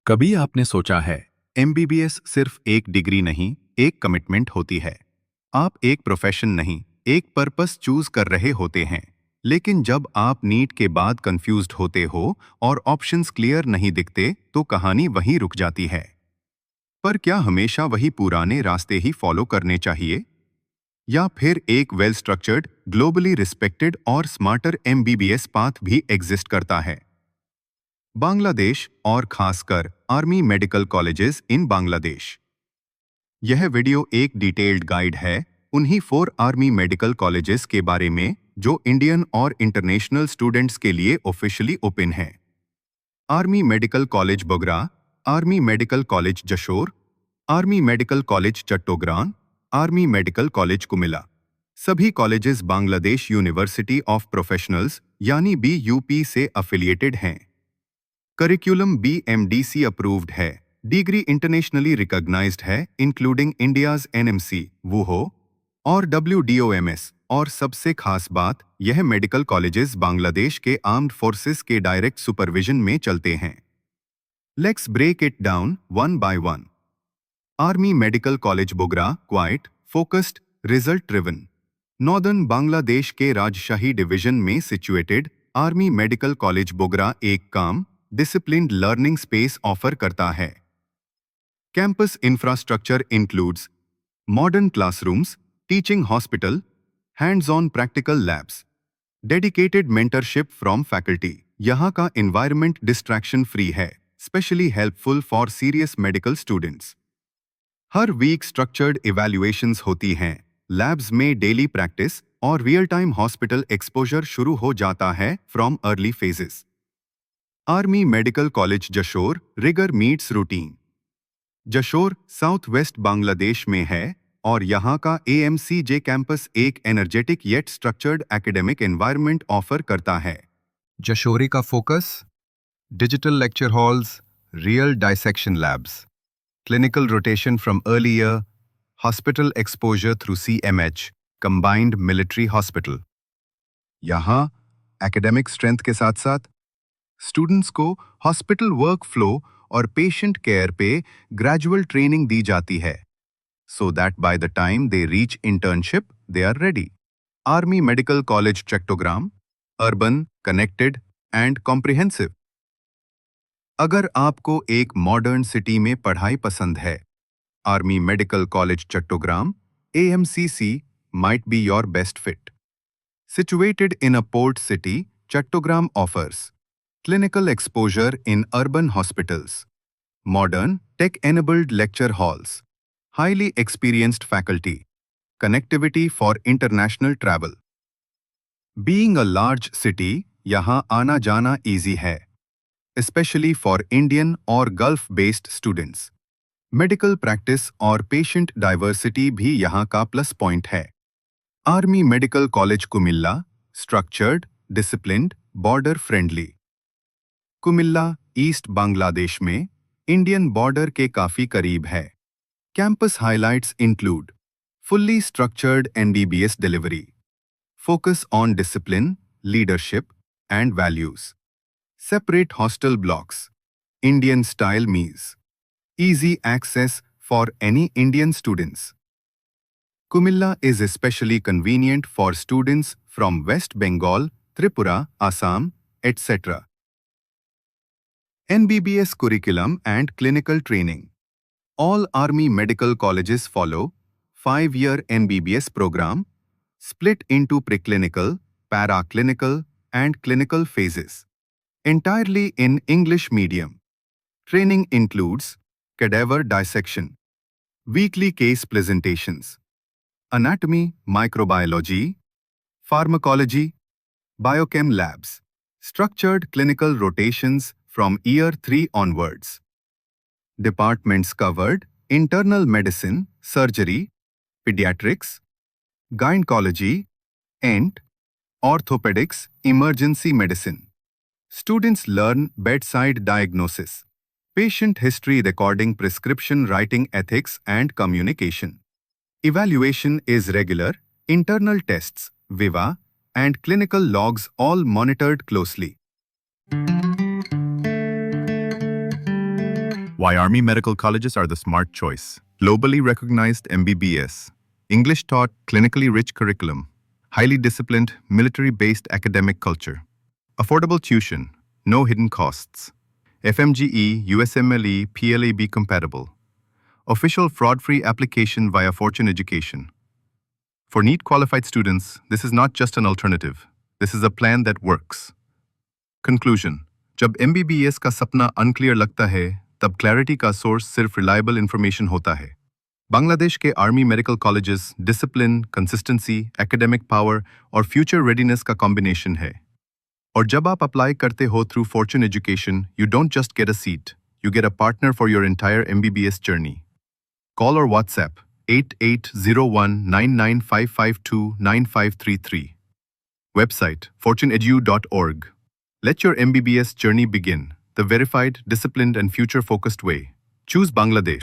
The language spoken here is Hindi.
कभी आपने सोचा है एमबीबीएस सिर्फ एक डिग्री नहीं, एक कमिटमेंट होती है। आप एक प्रोफेशन नहीं, एक पर्पस चूज कर रहे होते हैं। लेकिन जब आप नीट के बाद कंफ्यूज्ड होते हो और ऑप्शंस क्लियर नहीं दिखते तो कहानी वहीं रुक जाती है। पर क्या हमेशा वही पुराने रास्ते ही फॉलो करने चाहिए, या फिर एक वेल स्ट्रक्चर्ड, ग्लोबली रिस्पेक्टेड और स्मार्टर एमबीबीएस पाथ भी एग्जिस्ट करता है? बांग्लादेश और खासकर army medical colleges in Bangladesh. यह वीडियो एक डिटेल्ड गाइड है उन्हीं 4 आर्मी मेडिकल कॉलेजेस के बारे में जो इंडियन और इंटरनेशनल स्टूडेंट्स के लिए ऑफिशियली ओपन है। Army medical college Bogra, army medical college Jashore, army medical college Chattogram, army medical college Cumilla. सभी colleges Bangladesh university of professionals यानी BUP से अफिलिएटेड हैं। करिकुलम BMDC अप्रूव्ड है। डिग्री इंटरनेशनली रिकॉग्नाइज्ड है इंक्लूडिंग इंडियाज NMC, वूहो और WDOMS। और सबसे खास बात, यह मेडिकल कॉलेजेस बांग्लादेश के आर्म्ड फोर्सेस के डायरेक्ट सुपरविजन में चलते हैं। Let's break it down one by one. Army medical college Bogra, quiet, focused, result driven. Northern Bangladesh के राजशाही डिवीजन में situated army medical college Bogra एक calm disciplined learning space offer करता है। Campus infrastructure includes modern classrooms, teaching hospital, hands on practical labs, dedicated mentorship from faculty. यहाँ का एनवायरनमेंट डिस्ट्रैक्शन फ्री है, specially helpful for serious medical students. हर वीक स्ट्रक्चर्ड इवैल्यूएशंस होती हैं, लैब्स में डेली प्रैक्टिस और रियल टाइम हॉस्पिटल एक्सपोजर शुरू हो जाता है from early phases. Army medical college Jashore, rigour meets routine. Jashore south west Bangladesh में है और यहाँ का AMCJ कैंपस एक energetic yet structured academic environment offer करता है। जशोरी का focus digital lecture halls, real dissection labs, clinical rotation from early year, hospital exposure through CMH, combined military hospital. यहाँ एकेडमिक स्ट्रेंथ के साथ साथ स्टूडेंट्स को हॉस्पिटल वर्क फ्लो और पेशेंट केयर पे ग्रेजुअल ट्रेनिंग दी जाती है, so that by the time they reach internship they are ready. Army medical college Chattogram, urban, connected and comprehensive. अगर आपको एक मॉडर्न सिटी में पढ़ाई पसंद है, army medical college Chattogram AMCC might be your best fit. Situated in a port city, Chattogram offers clinical exposure in urban hospitals, modern, tech-enabled lecture halls, highly experienced faculty, connectivity for international travel. Being a large city, यहाँ आना जाना easy है, especially for Indian और Gulf-based students. मेडिकल प्रैक्टिस और पेशेंट डाइवर्सिटी भी यहाँ का प्लस पॉइंट है। Army medical college Comilla, structured, disciplined, border friendly. Comilla east Bangladesh में इंडियन बॉर्डर के काफी करीब है। Campus highlights include fully structured NDBS delivery, focus on discipline, leadership and values, separate hostel blocks, Indian style meals, easy access for any Indian students. Kumilla is especially convenient for students from West Bengal, Tripura, Assam, etc. NBBS curriculum and clinical training. All Army medical colleges follow 5-year NBBS program, split into preclinical, paraclinical, and clinical phases. Entirely in English medium. Training includes cadaver dissection, weekly case presentations, anatomy, microbiology, pharmacology, biochem labs, structured clinical rotations from year 3 onwards. Departments covered: internal medicine, surgery, pediatrics, gynecology, ENT, orthopedics, emergency medicine. Students learn bedside diagnosis, patient history recording, prescription writing, ethics and communication. Evaluation is regular, internal tests, Viva, and clinical logs all monitored closely. Why Army medical colleges are the smart choice. Globally recognized MBBS. English taught, clinically rich curriculum. Highly disciplined, military-based academic culture. Affordable tuition. No hidden costs. FMGE, USMLE, PLAB compatible. Official fraud-free application via Fortune Education. For NEET qualified students, this is not just an alternative. This is a plan that works. Conclusion. जब MBBS का सपना unclear लगता है, तब clarity का source सिर्फ reliable information होता है. बांग्लादेश के army medical colleges discipline, consistency, academic power और फ्यूचर रेडीनेस का कॉम्बिनेशन है. और जब आप अप्लाई करते हो through Fortune education, you don't just get a seat, you get a partner for your entire MBBS journey. Call or WhatsApp 88019955295533. Website fortuneedu.org. Let your MBBS journey begin, the verified, disciplined and future-focused way. Choose Bangladesh.